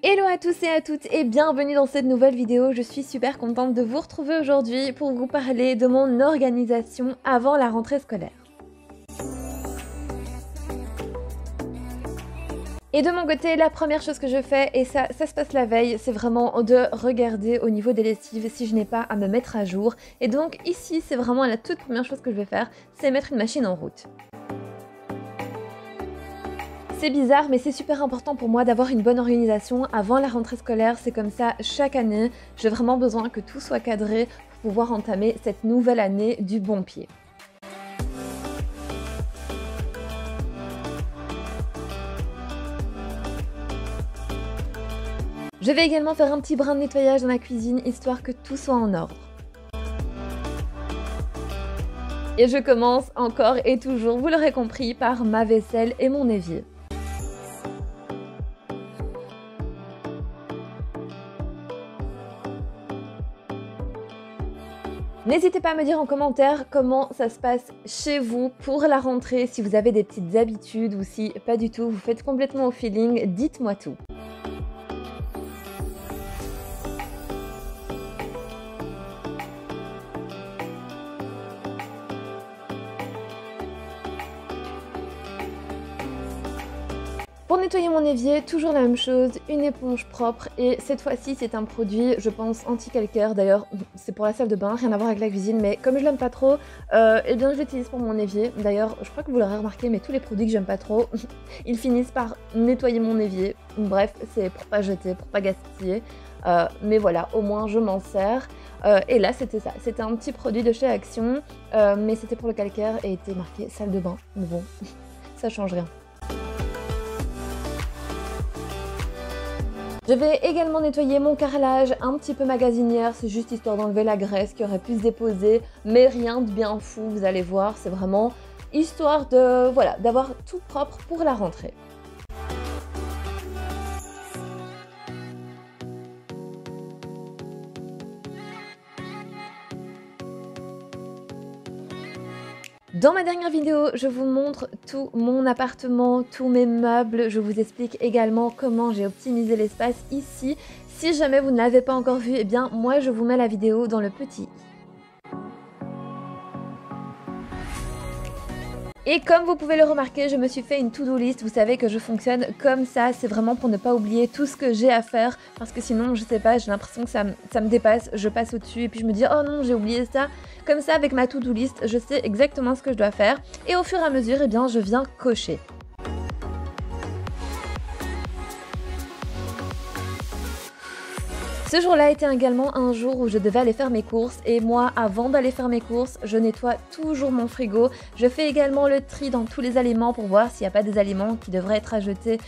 Hello à tous et à toutes et bienvenue dans cette nouvelle vidéo. Je suis super contente de vous retrouver aujourd'hui pour vous parler de mon organisation avant la rentrée scolaire. Et de mon côté, la première chose que je fais, et ça se passe la veille, c'est vraiment de regarder au niveau des lessives si je n'ai pas à me mettre à jour. Et donc ici, c'est vraiment la toute première chose que je vais faire, c'est mettre une machine en route. C'est bizarre, mais c'est super important pour moi d'avoir une bonne organisation avant la rentrée scolaire. C'est comme ça chaque année. J'ai vraiment besoin que tout soit cadré pour pouvoir entamer cette nouvelle année du bon pied. Je vais également faire un petit brin de nettoyage dans la cuisine, histoire que tout soit en ordre. Et je commence encore et toujours, vous l'aurez compris, par ma vaisselle et mon évier. N'hésitez pas à me dire en commentaire comment ça se passe chez vous pour la rentrée, si vous avez des petites habitudes ou si pas du tout, vous faites complètement au feeling, dites-moi tout. Pour nettoyer mon évier, toujours la même chose, une éponge propre et cette fois-ci c'est un produit, je pense, anti-calcaire. D'ailleurs, c'est pour la salle de bain, rien à voir avec la cuisine, mais comme je l'aime pas trop, eh bien je l'utilise pour mon évier. D'ailleurs, je crois que vous l'aurez remarqué, mais tous les produits que j'aime pas trop, ils finissent par nettoyer mon évier. Bref, c'est pour pas jeter, pour pas gaspiller. Mais voilà, au moins je m'en sers. Et là c'était ça, c'était un petit produit de chez Action, mais c'était pour le calcaire et était marqué salle de bain. Mais bon, ça change rien. Je vais également nettoyer mon carrelage un petit peu magasinière, c'est juste histoire d'enlever la graisse qui aurait pu se déposer, mais rien de bien fou, vous allez voir, c'est vraiment histoire de, voilà, d'avoir tout propre pour la rentrée. Dans ma dernière vidéo, je vous montre tout mon appartement, tous mes meubles. Je vous explique également comment j'ai optimisé l'espace ici. Si jamais vous ne l'avez pas encore vu, eh bien moi je vous mets la vidéo dans le petit i. Et comme vous pouvez le remarquer, je me suis fait une to-do list. Vous savez que je fonctionne comme ça, c'est vraiment pour ne pas oublier tout ce que j'ai à faire. Parce que sinon, je sais pas, j'ai l'impression que ça me dépasse, je passe au-dessus et puis je me dis « Oh non, j'ai oublié ça ». Comme ça, avec ma to-do list, je sais exactement ce que je dois faire. Et au fur et à mesure, eh bien, je viens cocher. Ce jour-là était également un jour où je devais aller faire mes courses et moi, avant d'aller faire mes courses, je nettoie toujours mon frigo. Je fais également le tri dans tous les aliments pour voir s'il n'y a pas des aliments qui devraient être ajoutés,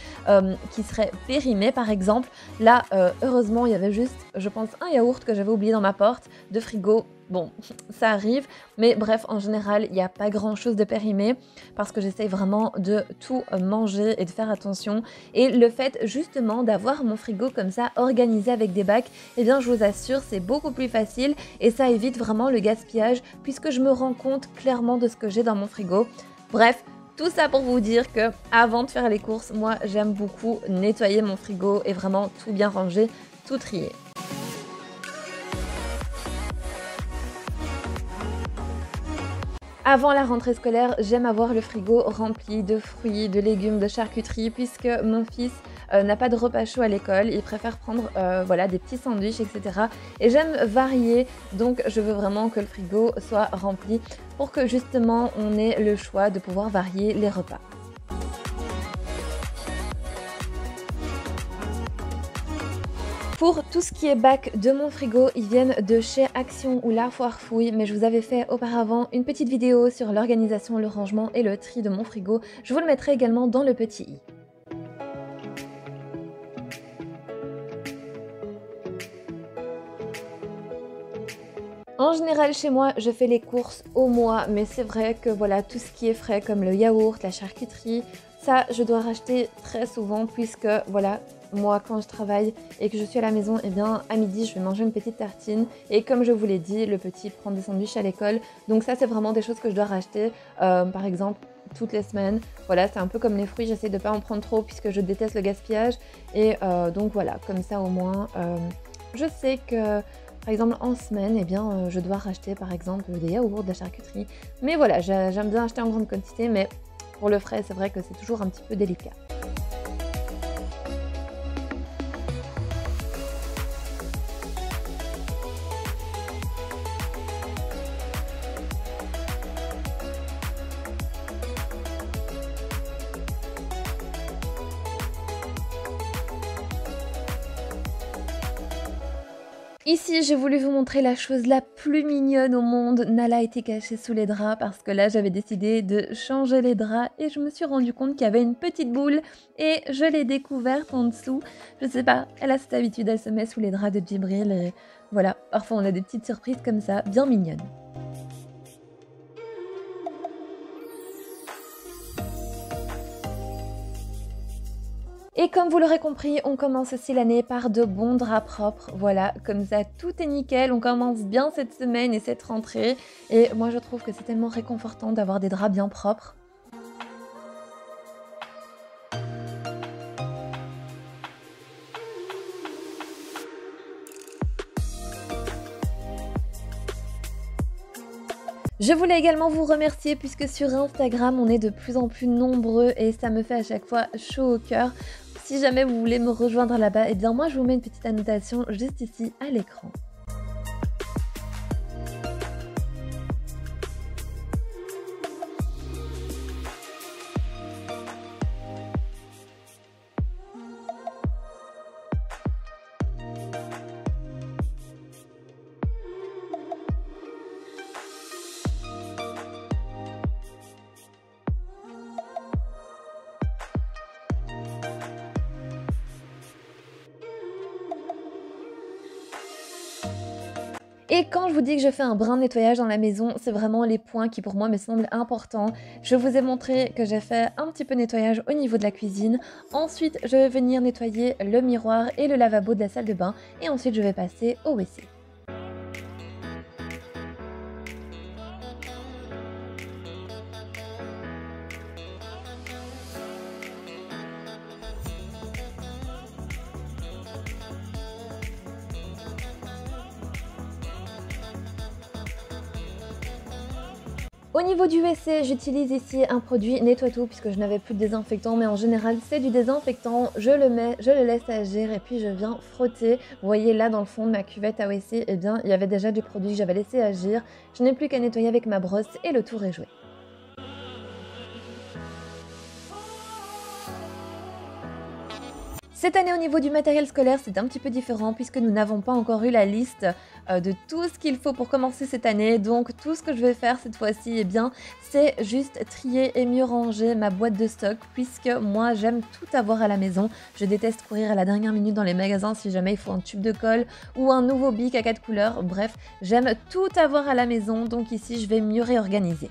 qui seraient périmés par exemple. Là, heureusement, il y avait juste, je pense, un yaourt que j'avais oublié dans ma porte de frigo. Bon, ça arrive, mais bref, en général, il n'y a pas grand-chose de périmé parce que j'essaye vraiment de tout manger et de faire attention. Et le fait justement d'avoir mon frigo comme ça organisé avec des bacs, eh bien je vous assure, c'est beaucoup plus facile et ça évite vraiment le gaspillage puisque je me rends compte clairement de ce que j'ai dans mon frigo. Bref, tout ça pour vous dire que avant de faire les courses, moi j'aime beaucoup nettoyer mon frigo et vraiment tout bien ranger, tout trier. Avant la rentrée scolaire, j'aime avoir le frigo rempli de fruits, de légumes, de charcuterie, puisque mon fils n'a pas de repas chaud à l'école, il préfère prendre voilà, des petits sandwichs, etc. Et j'aime varier, donc je veux vraiment que le frigo soit rempli pour que justement on ait le choix de pouvoir varier les repas. Pour tout ce qui est bac de mon frigo, ils viennent de chez Action ou La Foire Fouille, mais je vous avais fait auparavant une petite vidéo sur l'organisation, le rangement et le tri de mon frigo. Je vous le mettrai également dans le petit i. En général, chez moi, je fais les courses au mois, mais c'est vrai que voilà, tout ce qui est frais comme le yaourt, la charcuterie, ça, je dois racheter très souvent puisque voilà, moi quand je travaille et que je suis à la maison, eh bien à midi je vais manger une petite tartine et comme je vous l'ai dit, le petit prend des sandwichs à l'école. Donc ça c'est vraiment des choses que je dois racheter. Par exemple, toutes les semaines. Voilà, c'est un peu comme les fruits, j'essaie de ne pas en prendre trop puisque je déteste le gaspillage. Et donc voilà, comme ça au moins, je sais que par exemple en semaine, eh bien, je dois racheter par exemple des yaourts, de la charcuterie. Mais voilà, j'aime bien acheter en grande quantité, mais pour le frais, c'est vrai que c'est toujours un petit peu délicat. Ici, j'ai voulu vous montrer la chose la plus mignonne au monde. Nala était cachée sous les draps parce que là, j'avais décidé de changer les draps et je me suis rendu compte qu'il y avait une petite boule et je l'ai découverte en dessous. Je sais pas, elle a cette habitude, elle se met sous les draps de Djibril et voilà. Parfois, on a des petites surprises comme ça, bien mignonnes. Et comme vous l'aurez compris, on commence aussi l'année par de bons draps propres. Voilà, comme ça, tout est nickel. On commence bien cette semaine et cette rentrée. Et moi, je trouve que c'est tellement réconfortant d'avoir des draps bien propres. Je voulais également vous remercier puisque sur Instagram, on est de plus en plus nombreux et ça me fait à chaque fois chaud au cœur. Si jamais vous voulez me rejoindre là-bas, eh bien moi je vous mets une petite annotation juste ici à l'écran. Et quand je vous dis que je fais un brin de nettoyage dans la maison, c'est vraiment les points qui pour moi me semblent importants. Je vous ai montré que j'ai fait un petit peu de nettoyage au niveau de la cuisine. Ensuite, je vais venir nettoyer le miroir et le lavabo de la salle de bain. Et ensuite, je vais passer au WC. Au niveau du WC, j'utilise ici un produit nettoie-tout puisque je n'avais plus de désinfectant, mais en général c'est du désinfectant, je le mets, je le laisse agir et puis je viens frotter. Vous voyez là dans le fond de ma cuvette à WC, eh bien il y avait déjà du produit que j'avais laissé agir. Je n'ai plus qu'à nettoyer avec ma brosse et le tour est joué. Cette année, au niveau du matériel scolaire, c'est un petit peu différent puisque nous n'avons pas encore eu la liste de tout ce qu'il faut pour commencer cette année. Donc, tout ce que je vais faire cette fois-ci, eh bien, c'est juste trier et mieux ranger ma boîte de stock puisque moi, j'aime tout avoir à la maison. Je déteste courir à la dernière minute dans les magasins si jamais il faut un tube de colle ou un nouveau bic à 4 couleurs. Bref, j'aime tout avoir à la maison. Donc ici, je vais mieux réorganiser.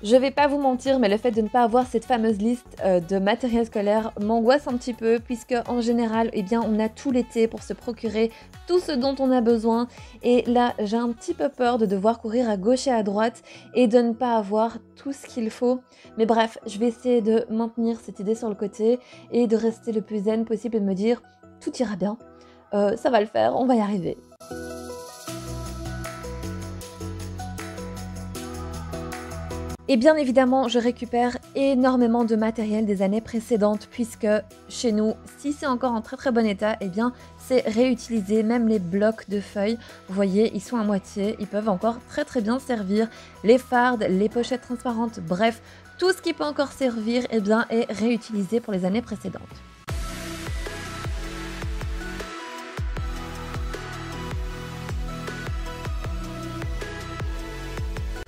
Je vais pas vous mentir, mais le fait de ne pas avoir cette fameuse liste de matériel scolaire m'angoisse un petit peu puisque en général, eh bien, on a tout l'été pour se procurer tout ce dont on a besoin. Et là, j'ai un petit peu peur de devoir courir à gauche et à droite et de ne pas avoir tout ce qu'il faut. Mais bref, je vais essayer de maintenir cette idée sur le côté et de rester le plus zen possible et de me dire tout ira bien, ça va le faire, on va y arriver. Et bien évidemment, je récupère énormément de matériel des années précédentes puisque chez nous, si c'est encore en très très bon état, eh bien c'est réutilisé, même les blocs de feuilles. Vous voyez, ils sont à moitié, ils peuvent encore très très bien servir. Les fardes, les pochettes transparentes, bref, tout ce qui peut encore servir eh bien, est réutilisé pour les années précédentes.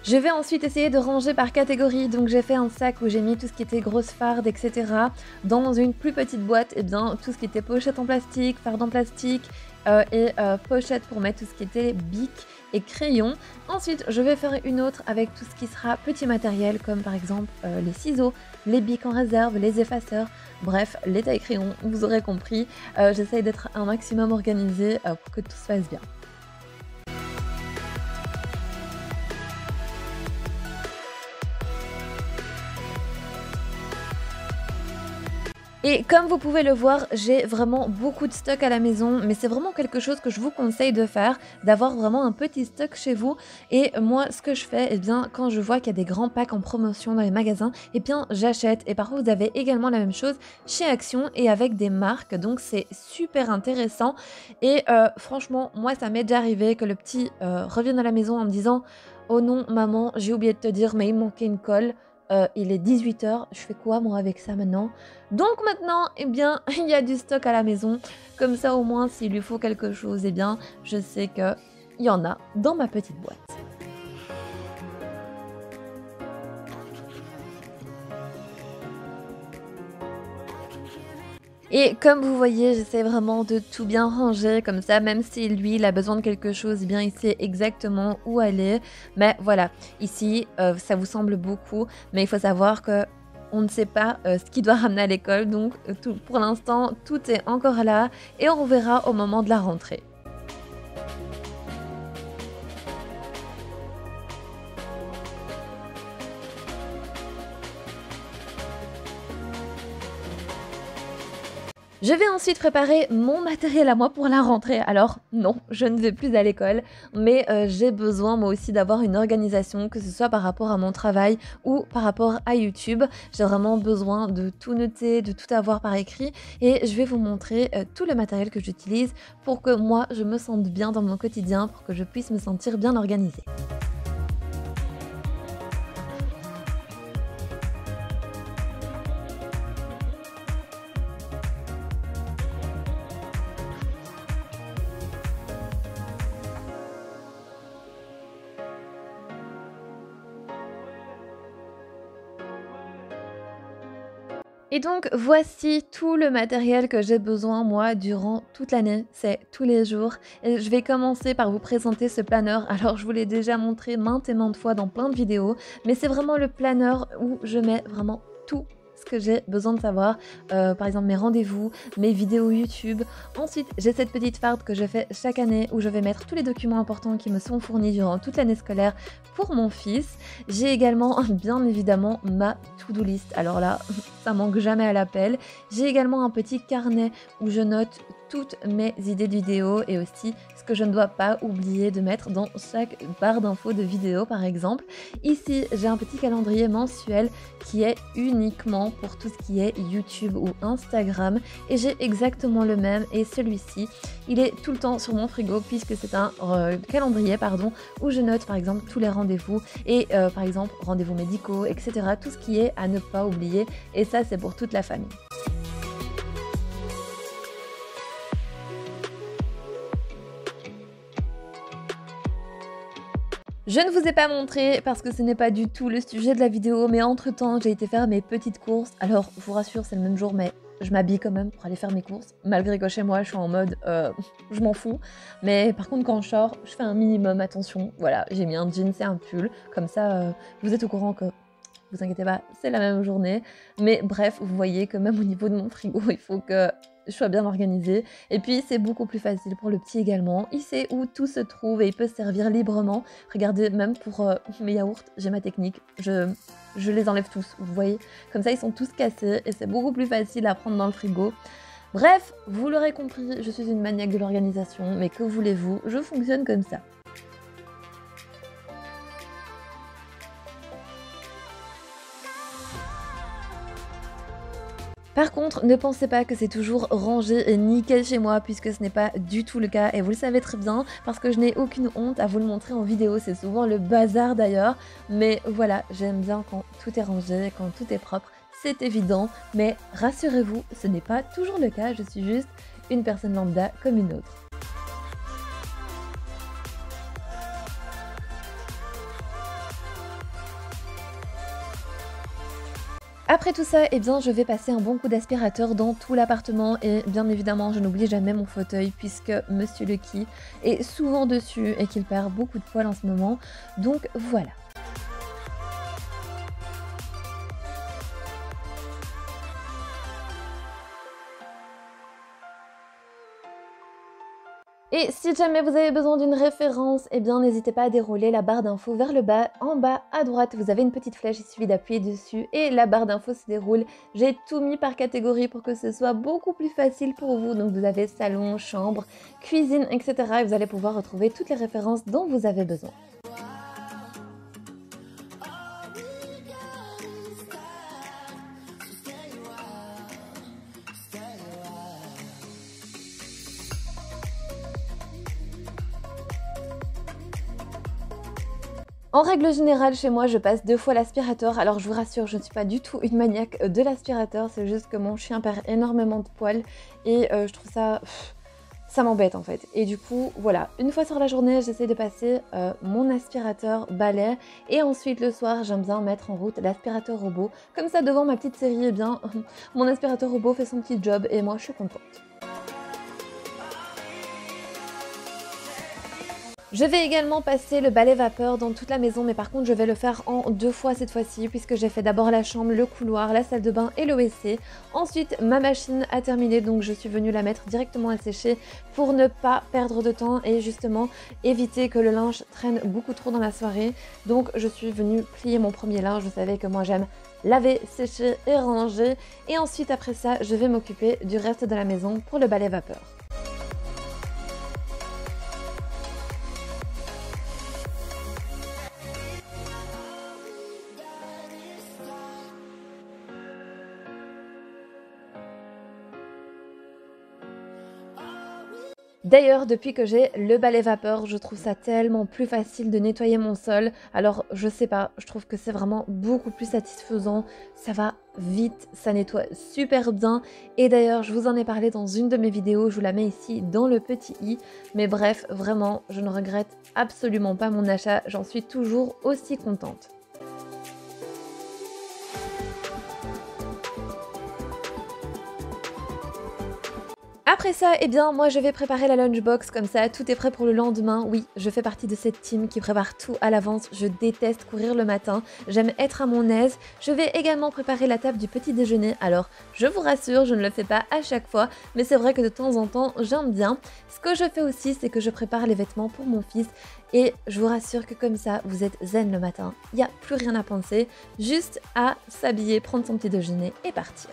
Je vais ensuite essayer de ranger par catégorie, donc j'ai fait un sac où j'ai mis tout ce qui était grosse farde, etc. Dans une plus petite boîte, eh bien, tout ce qui était pochette en plastique, farde en plastique pochette pour mettre tout ce qui était bic et crayon. Ensuite, je vais faire une autre avec tout ce qui sera petit matériel comme par exemple les ciseaux, les bics en réserve, les effaceurs, bref, les tailles crayons, vous aurez compris. J'essaye d'être un maximum organisée pour que tout se passe bien. Et comme vous pouvez le voir, j'ai vraiment beaucoup de stock à la maison, mais c'est vraiment quelque chose que je vous conseille de faire, d'avoir vraiment un petit stock chez vous. Et moi, ce que je fais, eh bien, quand je vois qu'il y a des grands packs en promotion dans les magasins, eh bien, j'achète. Et parfois, vous avez également la même chose chez Action et avec des marques, donc c'est super intéressant. Et franchement, moi, ça m'est déjà arrivé que le petit revienne à la maison en me disant « Oh non, maman, j'ai oublié de te dire, mais il me manquait une colle. Il est 18h, je fais quoi moi avec ça maintenant ?» Donc maintenant, eh bien, il y a du stock à la maison. Comme ça, au moins, s'il lui faut quelque chose, eh bien, je sais qu'il y en a dans ma petite boîte. Et comme vous voyez, j'essaie vraiment de tout bien ranger, comme ça, même si lui, il a besoin de quelque chose, eh bien, il sait exactement où aller. Mais voilà, ici, ça vous semble beaucoup, mais il faut savoir que on ne sait pas ce qu'il doit ramener à l'école, donc pour l'instant, tout est encore là et on verra au moment de la rentrée. Je vais ensuite préparer mon matériel à moi pour la rentrée. Alors non, je ne vais plus à l'école, mais j'ai besoin moi aussi d'avoir une organisation, que ce soit par rapport à mon travail ou par rapport à YouTube. J'ai vraiment besoin de tout noter, de tout avoir par écrit et je vais vous montrer tout le matériel que j'utilise pour que moi je me sente bien dans mon quotidien, pour que je puisse me sentir bien organisée. Et donc voici tout le matériel que j'ai besoin moi durant toute l'année, c'est tous les jours. Et je vais commencer par vous présenter ce planeur. Alors je vous l'ai déjà montré maintes et maintes fois dans plein de vidéos, mais c'est vraiment le planeur où je mets vraiment tout ce que j'ai besoin de savoir, par exemple mes rendez-vous, mes vidéos YouTube. Ensuite j'ai cette petite farde que je fais chaque année où je vais mettre tous les documents importants qui me sont fournis durant toute l'année scolaire pour mon fils. J'ai également bien évidemment ma to-do list, alors là ça manque jamais à l'appel. J'ai également un petit carnet où je note toutes mes idées de vidéos et aussi ce que je ne dois pas oublier de mettre dans chaque barre d'infos de vidéo par exemple. Ici j'ai un petit calendrier mensuel qui est uniquement pour tout ce qui est YouTube ou Instagram et j'ai exactement le même et celui-ci il est tout le temps sur mon frigo puisque c'est un calendrier pardon, où je note par exemple tous les rendez-vous et par exemple rendez-vous médicaux etc. Tout ce qui est à ne pas oublier et ça c'est pour toute la famille. Je ne vous ai pas montré parce que ce n'est pas du tout le sujet de la vidéo, mais entre temps j'ai été faire mes petites courses. Alors je vous rassure c'est le même jour mais je m'habille quand même pour aller faire mes courses. Malgré que chez moi je suis en mode je m'en fous. Mais par contre quand je sors je fais un minimum attention. Voilà j'ai mis un jean et un pull. Comme ça vous êtes au courant que vous inquiétez pas c'est la même journée. Mais bref vous voyez que même au niveau de mon frigo il faut que je sois bien organisée. Et puis c'est beaucoup plus facile pour le petit également. Il sait où tout se trouve et il peut se servir librement. Regardez, même pour mes yaourts, j'ai ma technique. Je les enlève tous, vous voyez. Comme ça, ils sont tous cassés et c'est beaucoup plus facile à prendre dans le frigo. Bref, vous l'aurez compris, je suis une maniaque de l'organisation, mais que voulez-vous, je fonctionne comme ça. Par contre, ne pensez pas que c'est toujours rangé et nickel chez moi puisque ce n'est pas du tout le cas et vous le savez très bien parce que je n'ai aucune honte à vous le montrer en vidéo, c'est souvent le bazar d'ailleurs, mais voilà, j'aime bien quand tout est rangé, quand tout est propre, c'est évident, mais rassurez-vous, ce n'est pas toujours le cas, je suis juste une personne lambda comme une autre. Après tout ça, eh bien, je vais passer un bon coup d'aspirateur dans tout l'appartement et bien évidemment, je n'oublie jamais mon fauteuil puisque Monsieur Lucky est souvent dessus et qu'il perd beaucoup de poils en ce moment. Donc voilà. Et si jamais vous avez besoin d'une référence, eh bien n'hésitez pas à dérouler la barre d'infos vers le bas. En bas à droite, vous avez une petite flèche, il suffit d'appuyer dessus et la barre d'infos se déroule. J'ai tout mis par catégorie pour que ce soit beaucoup plus facile pour vous. Donc vous avez salon, chambre, cuisine, etc. Et vous allez pouvoir retrouver toutes les références dont vous avez besoin. En règle générale, chez moi, je passe 2 fois l'aspirateur. Alors je vous rassure, je ne suis pas du tout une maniaque de l'aspirateur, c'est juste que mon chien perd énormément de poils et je trouve ça... ça m'embête en fait. Et du coup, voilà, une fois sur la journée, j'essaie de passer mon aspirateur balai et ensuite le soir, j'aime bien mettre en route l'aspirateur robot. Comme ça, devant ma petite série, eh bien, mon aspirateur robot fait son petit job et moi, je suis contente. Je vais également passer le balai vapeur dans toute la maison, mais par contre je vais le faire en 2 fois cette fois-ci, puisque j'ai fait d'abord la chambre, le couloir, la salle de bain et le WC. Ensuite ma machine a terminé, donc je suis venue la mettre directement à sécher pour ne pas perdre de temps et justement éviter que le linge traîne beaucoup trop dans la soirée. Donc je suis venue plier mon premier linge, vous savez que moi j'aime laver, sécher et ranger. Et ensuite après ça, je vais m'occuper du reste de la maison pour le balai vapeur. D'ailleurs, depuis que j'ai le balai vapeur, je trouve ça tellement plus facile de nettoyer mon sol. Alors, je sais pas, je trouve que c'est vraiment beaucoup plus satisfaisant. Ça va vite, ça nettoie super bien. Et d'ailleurs, je vous en ai parlé dans une de mes vidéos, je vous la mets ici dans le petit i. Mais bref, vraiment, je ne regrette absolument pas mon achat. J'en suis toujours aussi contente. Après ça, eh bien, moi je vais préparer la lunchbox, comme ça tout est prêt pour le lendemain. Oui, je fais partie de cette team qui prépare tout à l'avance. Je déteste courir le matin, j'aime être à mon aise. Je vais également préparer la table du petit déjeuner. Alors, je vous rassure, je ne le fais pas à chaque fois, mais c'est vrai que de temps en temps, j'aime bien. Ce que je fais aussi, c'est que je prépare les vêtements pour mon fils. Et je vous rassure que comme ça, vous êtes zen le matin. Il n'y a plus rien à penser, juste à s'habiller, prendre son petit déjeuner et partir.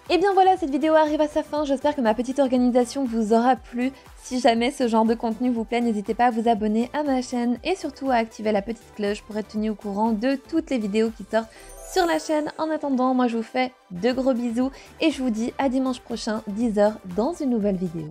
Et bien voilà, cette vidéo arrive à sa fin, j'espère que ma petite organisation vous aura plu. Si jamais ce genre de contenu vous plaît, n'hésitez pas à vous abonner à ma chaîne et surtout à activer la petite cloche pour être tenu au courant de toutes les vidéos qui sortent sur la chaîne. En attendant, moi je vous fais de gros bisous et je vous dis à dimanche prochain, 10 h, dans une nouvelle vidéo.